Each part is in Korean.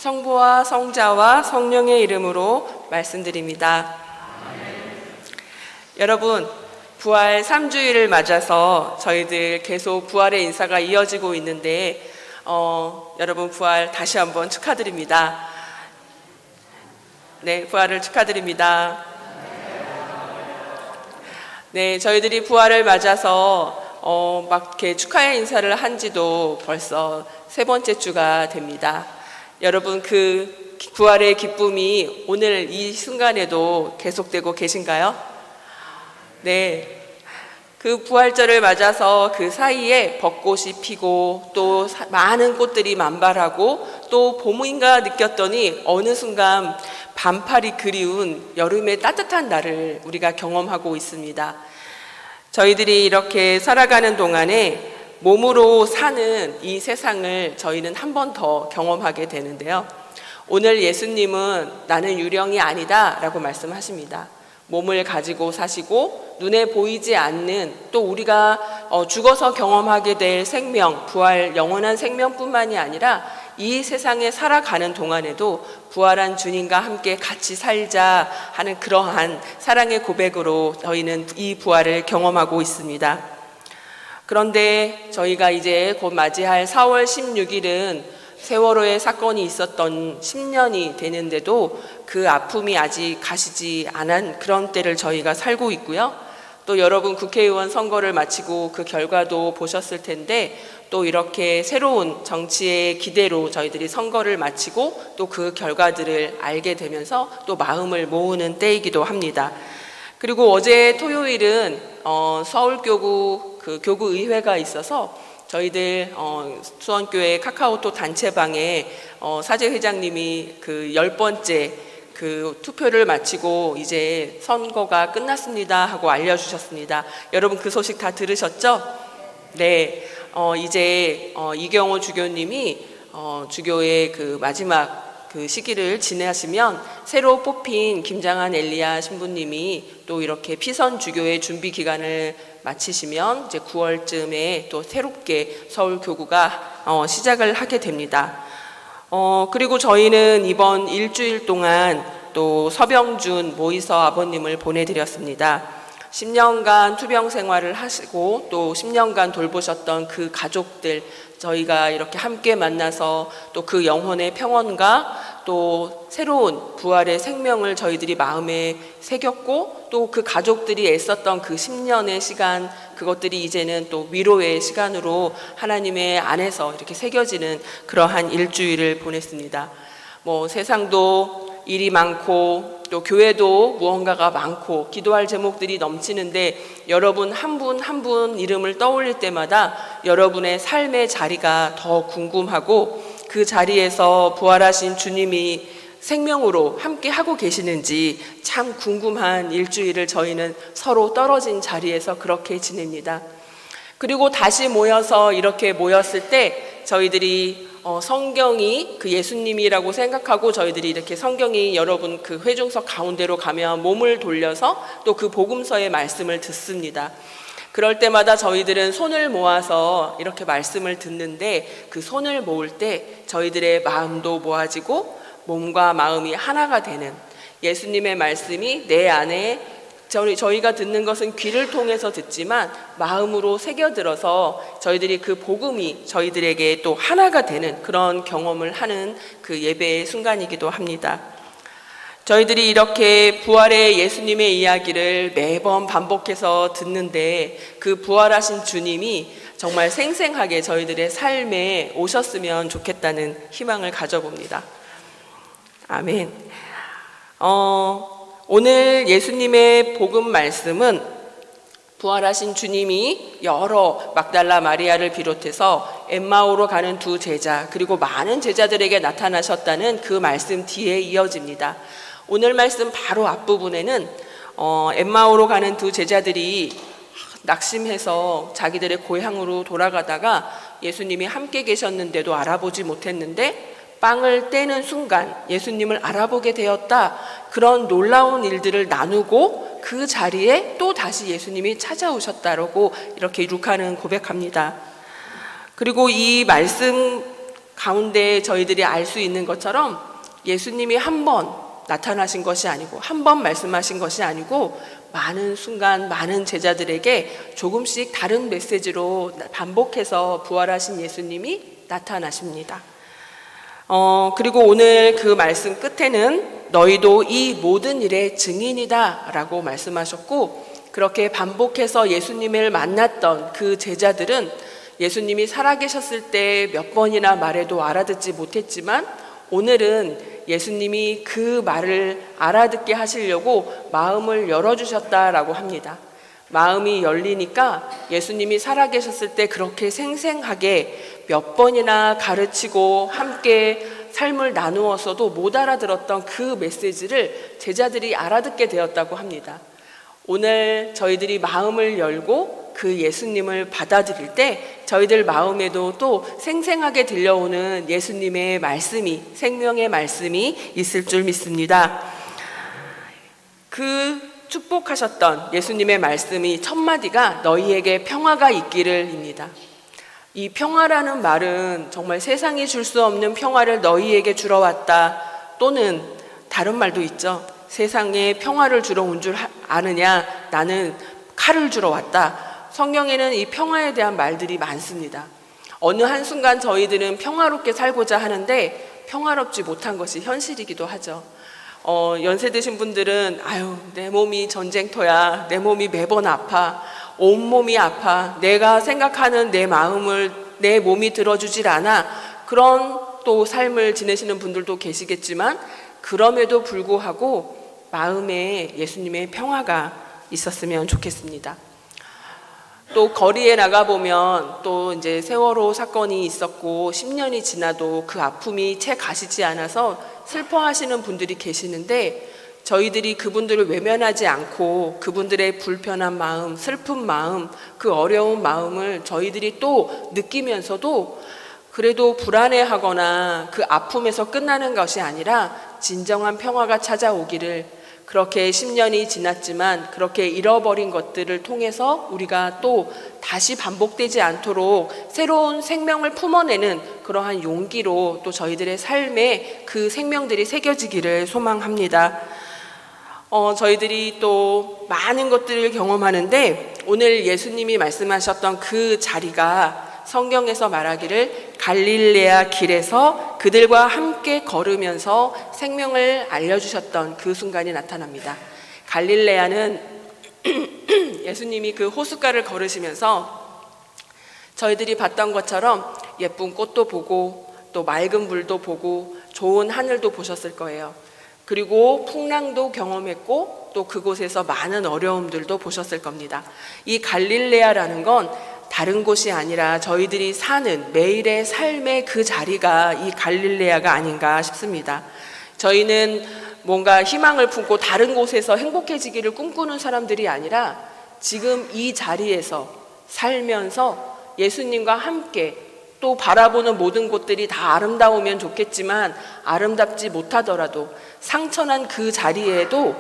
성부와 성자와 성령의 이름으로 말씀드립니다. 여러분, 부활 3주일을 맞아서 저희들 계속 부활의 인사가 이어지고 있는데 여러분 부활 다시 한번 축하드립니다. 네, 부활을 축하드립니다. 네, 저희들이 부활을 맞아서 막 이렇게 축하의 인사를 한 지도 벌써 3번째 주가 됩니다. 여러분, 그 부활의 기쁨이 오늘 이 순간에도 계속되고 계신가요? 네. 그 부활절을 맞아서 그 사이에 벚꽃이 피고 또 많은 꽃들이 만발하고 또 봄인가 느꼈더니 어느 순간 반팔이 그리운 여름의 따뜻한 날을 우리가 경험하고 있습니다. 저희들이 이렇게 살아가는 동안에 몸으로 사는 이 세상을 저희는 한 번 더 경험하게 되는데요. 오늘 예수님은 나는 유령이 아니다 라고 말씀하십니다. 몸을 가지고 사시고 눈에 보이지 않는 또 우리가 죽어서 경험하게 될 생명, 부활, 영원한 생명뿐만이 아니라 이 세상에 살아가는 동안에도 부활한 주님과 함께 같이 살자 하는 그러한 사랑의 고백으로 저희는 이 부활을 경험하고 있습니다. 그런데 저희가 이제 곧 맞이할 4월 16일은 세월호의 사건이 있었던 10년이 되는데도 그 아픔이 아직 가시지 않은 그런 때를 저희가 살고 있고요. 또 여러분 국회의원 선거를 마치고 그 결과도 보셨을 텐데 또 이렇게 새로운 정치의 기대로 저희들이 선거를 마치고 또 그 결과들을 알게 되면서 또 마음을 모으는 때이기도 합니다. 그리고 어제 토요일은 서울교구 그 교구의회가 있어서 저희들 수원교회 카카오톡 단체방에 사제회장님이 그 10번째 그 투표를 마치고 이제 선거가 끝났습니다 하고 알려주셨습니다. 여러분 그 소식 다 들으셨죠? 네, 이제 이경호 주교님이 주교의 그 마지막 그 시기를 지내시면 새로 뽑힌 김장한 엘리야 신부님이 또 이렇게 피선 주교의 준비 기간을 마치시면 이제 9월쯤에 또 새롭게 서울 교구가 시작을 하게 됩니다. 그리고 저희는 이번 일주일 동안 또 서병준 모이서 아버님을 보내드렸습니다. 10년간 투병 생활을 하시고 또 10년간 돌보셨던 그 가족들 저희가 이렇게 함께 만나서 또 그 영혼의 평온과 또 새로운 부활의 생명을 저희들이 마음에 새겼고 또 그 가족들이 애썼던 그 10년의 시간 그것들이 이제는 또 위로의 시간으로 하나님의 안에서 이렇게 새겨지는 그러한 일주일을 보냈습니다. 뭐 세상도 일이 많고 또 교회도 무언가가 많고 기도할 제목들이 넘치는데 여러분 한 분 한 분 이름을 떠올릴 때마다 여러분의 삶의 자리가 더 궁금하고 그 자리에서 부활하신 주님이 생명으로 함께 하고 계시는지 참 궁금한 일주일을 저희는 서로 떨어진 자리에서 그렇게 지냅니다. 그리고 다시 모여서 이렇게 모였을 때 저희들이 성경이 그 예수님이라고 생각하고 저희들이 이렇게 성경이 여러분 그 회중석 가운데로 가면 몸을 돌려서 또 그 복음서의 말씀을 듣습니다. 그럴 때마다 저희들은 손을 모아서 이렇게 말씀을 듣는데 그 손을 모을 때 저희들의 마음도 모아지고 몸과 마음이 하나가 되는 예수님의 말씀이 내 안에 저희가 듣는 것은 귀를 통해서 듣지만 마음으로 새겨들어서 저희들이 그 복음이 저희들에게 또 하나가 되는 그런 경험을 하는 그 예배의 순간이기도 합니다. 저희들이 이렇게 부활의 예수님의 이야기를 매번 반복해서 듣는데 그 부활하신 주님이 정말 생생하게 저희들의 삶에 오셨으면 좋겠다는 희망을 가져봅니다. 아멘. 오늘 예수님의 복음 말씀은 부활하신 주님이 여러 막달라 마리아를 비롯해서 엠마오로 가는 두 제자 그리고 많은 제자들에게 나타나셨다는 그 말씀 뒤에 이어집니다. 오늘 말씀 바로 앞부분에는 엠마오로 가는 두 제자들이 낙심해서 자기들의 고향으로 돌아가다가 예수님이 함께 계셨는데도 알아보지 못했는데 빵을 떼는 순간 예수님을 알아보게 되었다. 그런 놀라운 일들을 나누고 그 자리에 또 다시 예수님이 찾아오셨다라고 이렇게 루카는 고백합니다. 그리고 이 말씀 가운데 저희들이 알 수 있는 것처럼 예수님이 한 번 나타나신 것이 아니고 한 번 말씀하신 것이 아니고 많은 순간 많은 제자들에게 조금씩 다른 메시지로 반복해서 부활하신 예수님이 나타나십니다. 그리고 오늘 그 말씀 끝에는 너희도 이 모든 일의 증인이다 라고 말씀하셨고, 그렇게 반복해서 예수님을 만났던 그 제자들은 예수님이 살아계셨을 때 몇 번이나 말해도 알아듣지 못했지만 오늘은 예수님이 그 말을 알아듣게 하시려고 마음을 열어주셨다라고 합니다. 마음이 열리니까 예수님이 살아계셨을 때 그렇게 생생하게 몇 번이나 가르치고 함께 삶을 나누었어도 못 알아들었던 그 메시지를 제자들이 알아듣게 되었다고 합니다. 오늘 저희들이 마음을 열고 그 예수님을 받아들일 때 저희들 마음에도 또 생생하게 들려오는 예수님의 말씀이, 생명의 말씀이 있을 줄 믿습니다. 그 축복하셨던 예수님의 말씀이 첫 마디가 너희에게 평화가 있기를입니다. 이 평화라는 말은 정말 세상이 줄 수 없는 평화를 너희에게 주러 왔다, 또는 다른 말도 있죠. 세상에 평화를 주러 온 줄 아느냐, 나는 칼을 주러 왔다. 성경에는 이 평화에 대한 말들이 많습니다. 어느 한순간 저희들은 평화롭게 살고자 하는데 평화롭지 못한 것이 현실이기도 하죠. 연세 드신 분들은 아유, 내 몸이 전쟁터야, 내 몸이 매번 아파, 온몸이 아파, 내가 생각하는 내 마음을 내 몸이 들어주질 않아, 그런 또 삶을 지내시는 분들도 계시겠지만 그럼에도 불구하고 마음에 예수님의 평화가 있었으면 좋겠습니다. 또 거리에 나가보면 또 이제 세월호 사건이 있었고 10년이 지나도 그 아픔이 채 가시지 않아서 슬퍼하시는 분들이 계시는데, 저희들이 그분들을 외면하지 않고 그분들의 불편한 마음, 슬픈 마음, 그 어려운 마음을 저희들이 또 느끼면서도 그래도 불안해하거나 그 아픔에서 끝나는 것이 아니라 진정한 평화가 찾아오기를, 그렇게 10년이 지났지만 그렇게 잃어버린 것들을 통해서 우리가 또 다시 반복되지 않도록 새로운 생명을 품어내는 그러한 용기로 또 저희들의 삶에 그 생명들이 새겨지기를 소망합니다. 저희들이 또 많은 것들을 경험하는데 오늘 예수님이 말씀하셨던 그 자리가 성경에서 말하기를 갈릴레아 길에서 그들과 함께 걸으면서 생명을 알려주셨던 그 순간이 나타납니다. 갈릴레아는 예수님이 그 호숫가를 걸으시면서 저희들이 봤던 것처럼 예쁜 꽃도 보고 또 맑은 물도 보고 좋은 하늘도 보셨을 거예요. 그리고 풍랑도 경험했고 또 그곳에서 많은 어려움들도 보셨을 겁니다. 이 갈릴레아라는 건 다른 곳이 아니라 저희들이 사는 매일의 삶의 그 자리가 이 갈릴레아가 아닌가 싶습니다. 저희는 뭔가 희망을 품고 다른 곳에서 행복해지기를 꿈꾸는 사람들이 아니라 지금 이 자리에서 살면서 예수님과 함께 또 바라보는 모든 곳들이 다 아름다우면 좋겠지만 아름답지 못하더라도 상처난 그 자리에도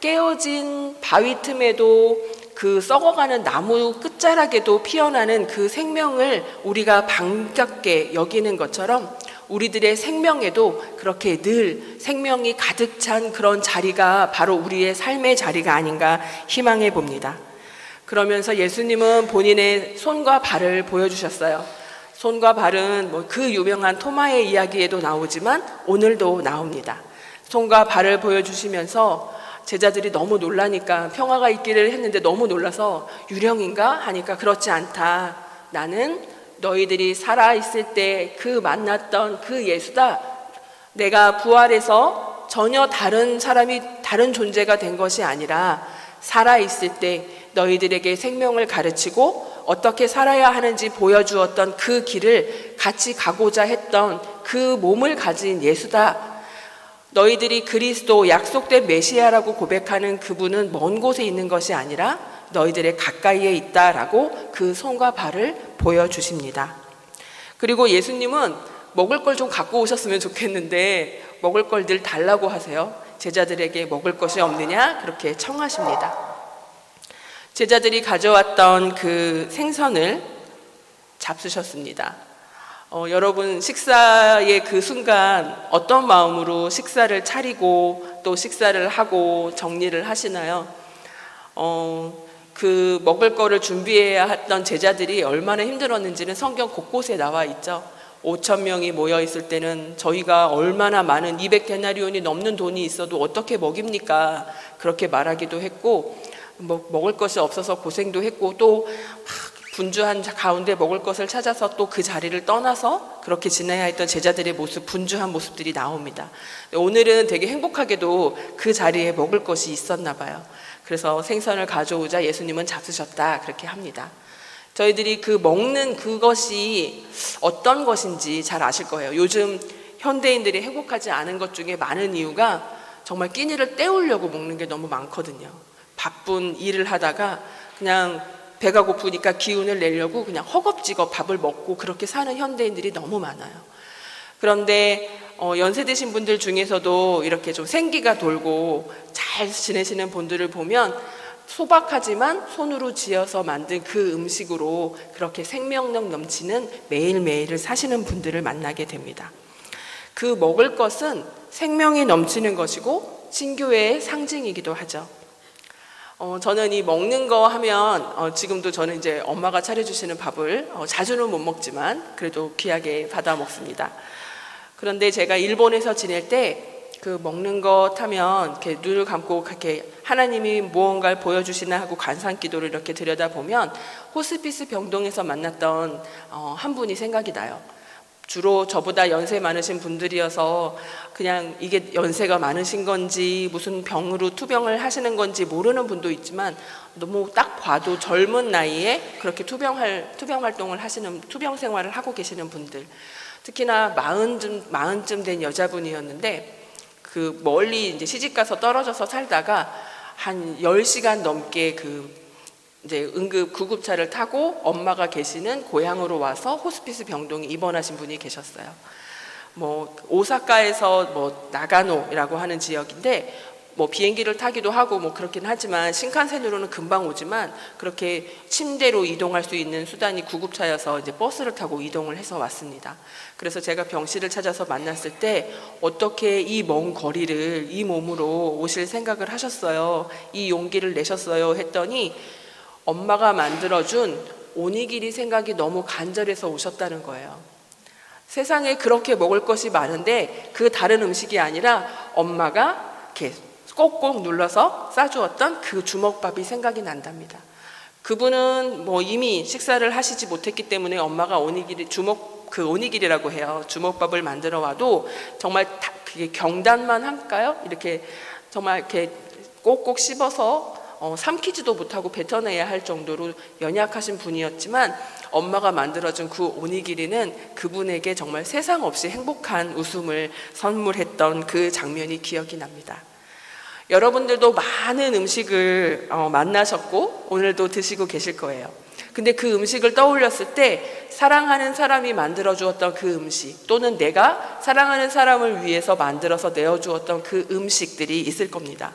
깨어진 바위 틈에도 그 썩어가는 나무 끝자락에도 피어나는 그 생명을 우리가 반갑게 여기는 것처럼 우리들의 생명에도 그렇게 늘 생명이 가득 찬 그런 자리가 바로 우리의 삶의 자리가 아닌가 희망해 봅니다. 그러면서 예수님은 본인의 손과 발을 보여주셨어요. 손과 발은 그 유명한 토마의 이야기에도 나오지만 오늘도 나옵니다. 손과 발을 보여주시면서 제자들이 너무 놀라니까, 평화가 있기를 했는데 너무 놀라서 유령인가 하니까 그렇지 않다, 나는 너희들이 살아있을 때 그 만났던 그 예수다, 내가 부활해서 전혀 다른 사람이, 다른 존재가 된 것이 아니라 살아있을 때 너희들에게 생명을 가르치고 어떻게 살아야 하는지 보여주었던 그 길을 같이 가고자 했던 그 몸을 가진 예수다. 너희들이 그리스도, 약속된 메시아라고 고백하는 그분은 먼 곳에 있는 것이 아니라 너희들의 가까이에 있다라고 그 손과 발을 보여주십니다. 그리고 예수님은 먹을 걸 좀 갖고 오셨으면 좋겠는데 먹을 걸 늘 달라고 하세요. 제자들에게 먹을 것이 없느냐 그렇게 청하십니다. 제자들이 가져왔던 그 생선을 잡수셨습니다. 여러분 식사의 그 순간 어떤 마음으로 식사를 차리고 또 식사를 하고 정리를 하시나요? 그 먹을 거를 준비해야 했던 제자들이 얼마나 힘들었는지는 성경 곳곳에 나와 있죠. 5,000명이 모여 있을 때는 저희가 얼마나 많은 200데나리온이 넘는 돈이 있어도 어떻게 먹입니까? 그렇게 말하기도 했고, 먹을 것이 없어서 고생도 했고, 또 분주한 가운데 먹을 것을 찾아서 또 그 자리를 떠나서 그렇게 지내야 했던 제자들의 모습, 분주한 모습들이 나옵니다. 오늘은 되게 행복하게도 그 자리에 먹을 것이 있었나 봐요. 그래서 생선을 가져오자 예수님은 잡수셨다, 그렇게 합니다. 저희들이 그 먹는 그것이 어떤 것인지 잘 아실 거예요. 요즘 현대인들이 행복하지 않은 것 중에 많은 이유가 정말 끼니를 때우려고 먹는 게 너무 많거든요. 바쁜 일을 하다가 그냥 배가 고프니까 기운을 내려고 그냥 허겁지겁 밥을 먹고 그렇게 사는 현대인들이 너무 많아요. 그런데 연세 드신 분들 중에서도 이렇게 좀 생기가 돌고 잘 지내시는 분들을 보면 소박하지만 손으로 지어서 만든 그 음식으로 그렇게 생명력 넘치는 매일매일을 사시는 분들을 만나게 됩니다. 그 먹을 것은 생명이 넘치는 것이고 신교회의 상징이기도 하죠. 저는 이 먹는 거 하면 지금도 저는 이제 엄마가 차려주시는 밥을 자주는 못 먹지만 그래도 귀하게 받아 먹습니다. 그런데 제가 일본에서 지낼 때 그 먹는 것 하면 이렇게 눈을 감고 이렇게 하나님이 무언가를 보여주시나 하고 간상기도를 이렇게 들여다보면 호스피스 병동에서 만났던 한 분이 생각이 나요. 주로 저보다 연세 많으신 분들이어서 그냥 이게 연세가 많으신 건지 무슨 병으로 투병을 하시는 건지 모르는 분도 있지만 너무 딱 봐도 젊은 나이에 그렇게 투병 활동을 하시는, 투병 생활을 하고 계시는 분들, 특히나 마흔쯤 된 여자분이었는데 그 멀리 이제 시집가서 떨어져서 살다가 한 10시간 넘게 이제 응급 구급차를 타고 엄마가 계시는 고향으로 와서 호스피스 병동에 입원하신 분이 계셨어요. 오사카에서 나가노라고 하는 지역인데 비행기를 타기도 하고 그렇긴 하지만 신칸센으로는 금방 오지만 그렇게 침대로 이동할 수 있는 수단이 구급차여서 이제 버스를 타고 이동을 해서 왔습니다. 그래서 제가 병실을 찾아서 만났을 때 어떻게 이 먼 거리를 이 몸으로 오실 생각을 하셨어요? 이 용기를 내셨어요? 했더니 엄마가 만들어준 오니기리 생각이 너무 간절해서 오셨다는 거예요. 세상에 그렇게 먹을 것이 많은데 그 다른 음식이 아니라 엄마가 이렇게 꼭꼭 눌러서 싸주었던 그 주먹밥이 생각이 난답니다. 그분은 이미 식사를 하시지 못했기 때문에 엄마가 오니기리라고 해요. 주먹밥을 만들어 와도 정말 그게 경단만 할까요? 이렇게 정말 이렇게 꼭꼭 씹어서 삼키지도 못하고 뱉어내야 할 정도로 연약하신 분이었지만 엄마가 만들어준 그 오니기리는 그분에게 정말 세상 없이 행복한 웃음을 선물했던 그 장면이 기억이 납니다. 여러분들도 많은 음식을 만나셨고 오늘도 드시고 계실 거예요. 근데 그 음식을 떠올렸을 때 사랑하는 사람이 만들어 주었던 그 음식, 또는 내가 사랑하는 사람을 위해서 만들어서 내어주었던 그 음식들이 있을 겁니다.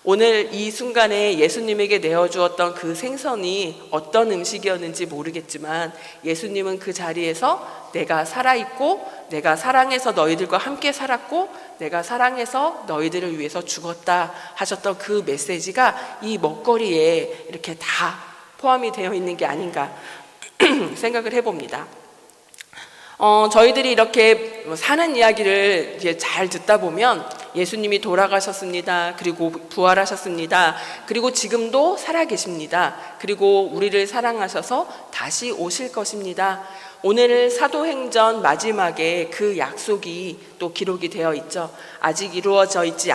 오늘 이 순간에 예수님에게 내어주었던 그 생선이 어떤 음식이었는지 모르겠지만 예수님은 그 자리에서 내가 살아있고 내가 사랑해서 너희들과 함께 살았고 내가 사랑해서 너희들을 위해서 죽었다 하셨던 그 메시지가 이 먹거리에 이렇게 다 포함이 되어 있는 게 아닌가 생각을 해봅니다. 저희들이 이렇게 사는 이야기를 이제 잘 듣다 보면 예수님이 돌아가셨습니다. 그리고 부활하셨습니다. 그리고 지금도 살아계십니다. 그리고 우리를 사랑하셔서 다시 오실 것입니다. 오늘 사도행전 마지막에 그 약속이 또 기록이 되어 있죠. 아직 이루어지지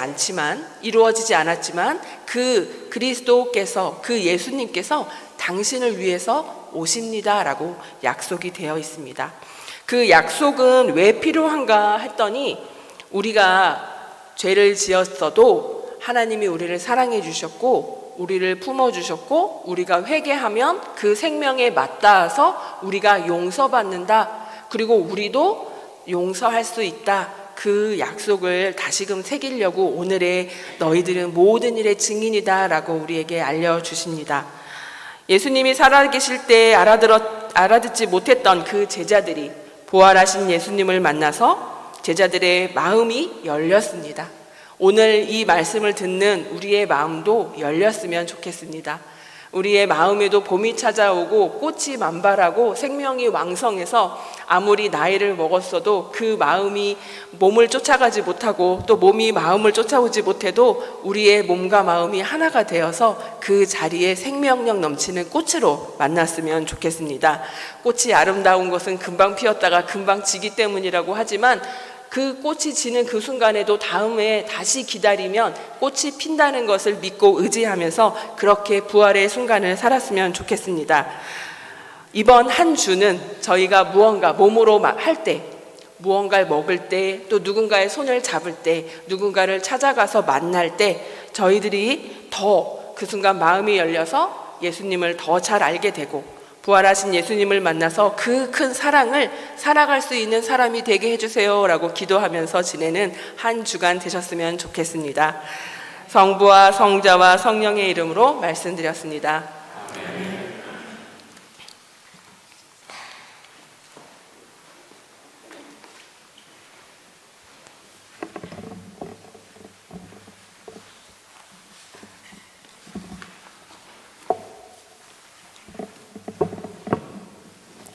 않았지만 그 그리스도께서, 그 예수님께서 당신을 위해서 오십니다 라고 약속이 되어 있습니다. 그 약속은 왜 필요한가 했더니 우리가 죄를 지었어도 하나님이 우리를 사랑해 주셨고 우리를 품어주셨고 우리가 회개하면 그 생명에 맞닿아서 우리가 용서받는다. 그리고 우리도 용서할 수 있다. 그 약속을 다시금 새기려고 오늘의 너희들은 모든 일의 증인이다 라고 우리에게 알려주십니다. 예수님이 살아계실 때 알아듣지 못했던 그 제자들이 부활하신 예수님을 만나서 제자들의 마음이 열렸습니다. 오늘 이 말씀을 듣는 우리의 마음도 열렸으면 좋겠습니다. 우리의 마음에도 봄이 찾아오고 꽃이 만발하고 생명이 왕성해서 아무리 나이를 먹었어도 그 마음이 몸을 쫓아가지 못하고 또 몸이 마음을 쫓아오지 못해도 우리의 몸과 마음이 하나가 되어서 그 자리에 생명력 넘치는 꽃으로 만났으면 좋겠습니다. 꽃이 아름다운 것은 금방 피었다가 금방 지기 때문이라고 하지만 그 꽃이 지는 그 순간에도 다음에 다시 기다리면 꽃이 핀다는 것을 믿고 의지하면서 그렇게 부활의 순간을 살았으면 좋겠습니다. 이번 한 주는 저희가 무언가 몸으로 할 때, 무언가를 먹을 때, 또 누군가의 손을 잡을 때, 누군가를 찾아가서 만날 때 저희들이 더 그 순간 마음이 열려서 예수님을 더 잘 알게 되고 부활하신 예수님을 만나서 그 큰 사랑을 살아갈 수 있는 사람이 되게 해주세요 라고 기도하면서 지내는 한 주간 되셨으면 좋겠습니다. 성부와 성자와 성령의 이름으로 말씀드렸습니다.